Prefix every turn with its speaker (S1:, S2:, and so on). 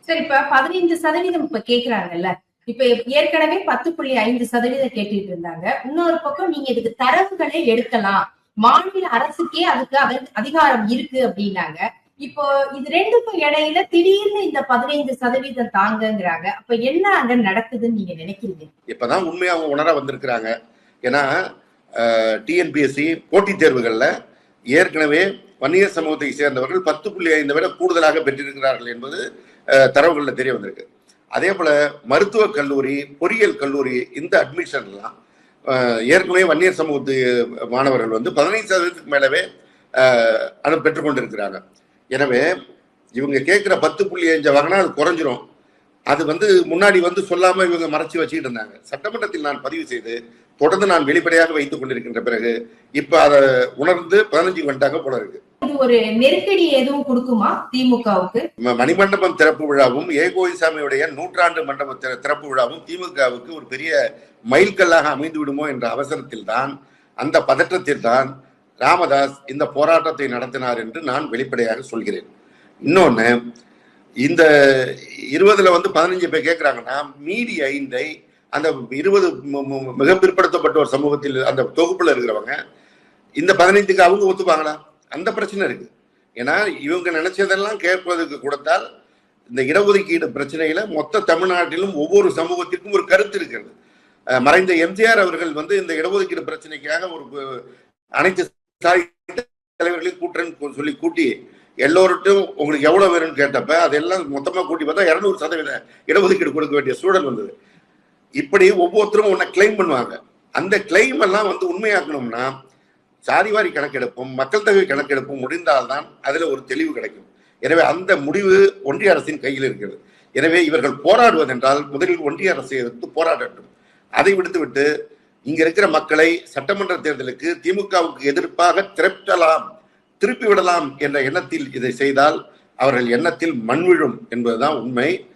S1: சரி, இப்ப 15% இப்ப கேக்குறாங்கல்ல. இப்ப ஏற்கனவே 10.5% கேட்டுட்டு இருந்தாங்க. இன்னொரு பக்கம் நீங்க இதுக்கு தரவுகளே எடுக்கலாம். மாநில அரசுக்கே அதுக்கு அதிகாரம் இருக்கு அப்படின்னாங்க. இப்போ இது ரெண்டுக்கும் இடையில திடீர்னு இந்த 15% தாங்கங்கிறாங்க. அப்ப என்ன அங்க நடக்குதுன்னு நீங்க நினைக்கிறீங்க?
S2: இப்பதான் உண்மையா அவங்க உணர வந்திருக்கிறாங்க. ஏன்னா டிஎன்பிஎஸ்சி போட்டித் தேர்வுகள்ல ஏற்கனவே வன்னியர் சமூகத்தை சேர்ந்தவர்கள் 10.5 விட கூடுதலாக பெற்றிருக்கிறார்கள் என்பது தரவுகளில் தெரிய வந்திருக்கு. அதே போல மருத்துவக் கல்லூரி, பொறியியல் கல்லூரி இந்த அட்மிஷன்லாம் ஏற்கனவே வன்னியர் சமூகத்து மாணவர்கள் 15% மேலவே பெற்றுக்கொண்டிருக்கிறாங்க. எனவே இவங்க கேட்கிற 10.5 வாங்கினா அது குறைஞ்சிரும். அது முன்னாடி சொல்லாம இவங்க மறைச்சு வச்சுட்டு இருந்தாங்க. சட்டமன்றத்தில் நான் பதிவு செய்து தொடர்ந்து நான் வெளிப்படையாக வைத்துக் கொண்டிருக்கின்ற பிறகு இப்ப அதை உணர்ந்து 15 வந்துட்டாங்க போல இருக்கு.
S1: இது ஒரு நெருக்கடி எதுவும் கொடுக்குமா திமுகவுக்கு?
S2: மணிமண்டபம் திறப்பு விழாவும் ஏகோயிசாமியுடைய 100ஆண்டு மண்டப திறப்பு விழாவும் திமுகவுக்கு ஒரு பெரிய மைல்கல்லாக அமைந்து விடுமோ என்ற அவசரத்தில் தான், அந்த பதற்றத்தில் தான் ராமதாஸ் இந்த போராட்டத்தை நடத்தினார் என்று நான் வெளிப்படையாக சொல்கிறேன். இன்னொன்னு, இந்த 20ல 15 பேர் கேட்கிறாங்கன்னா மீதி 5 அந்த 20 மிக பிற்படுத்தப்பட்ட ஒரு சமூகத்தில் அந்த தொகுப்புல இருக்கிறவங்க இந்த 15க்கு அவங்க ஒத்துப்பாங்களா? அந்த பிரச்சனை இருக்கு. ஏன்னா இவங்க நினைச்சதெல்லாம் கேட்பதற்கு கொடுத்தால் இந்த இடஒதுக்கீடு பிரச்சனையில மொத்த தமிழ்நாட்டிலும் ஒவ்வொரு சமூகத்திற்கும் ஒரு கருத்து இருக்கிறது. மறைந்த எம்ஜிஆர் அவர்கள் இந்த இடஒதுக்கீடு பிரச்சனைக்காக ஒரு அனைத்து தலைவர்களையும் கூட்டுறன்னு சொல்லி கூட்டி எல்லோருட்டும் உங்களுக்கு எவ்வளவு வேணும்னு கேட்டப்ப அதெல்லாம் மொத்தமா கூட்டி பார்த்தா 200% இடஒதுக்கீடு கொடுக்க வேண்டிய சூழல் வந்தது. இப்படி ஒவ்வொருத்தரும் ஒன்ன கிளைம் பண்ணுவாங்க. அந்த கிளைம் எல்லாம் உண்மையாக்கணும்னா சாதிவாரி கணக்கெடுப்பும் மக்கள் தொகை கணக்கெடுப்பும் முடிந்தால்தான் அதுல ஒரு தெளிவு கிடைக்கும். எனவே அந்த முடிவு ஒன்றிய அரசின் கையில் இருக்கிறது. எனவே இவர்கள் போராடுவதென்றால் முதலில் ஒன்றிய அரசை எதிர்த்து போராடட்டும். அதை விடுத்துவிட்டு இங்க இருக்கிற மக்களை சட்டமன்ற தேர்தலுக்கு திமுகவுக்கு எதிர்ப்பாக திருப்பி விடலாம் என்ற எண்ணத்தில் இதை செய்தால் அவர்கள் எண்ணத்தில் மண் விழும் என்பதுதான் உண்மை.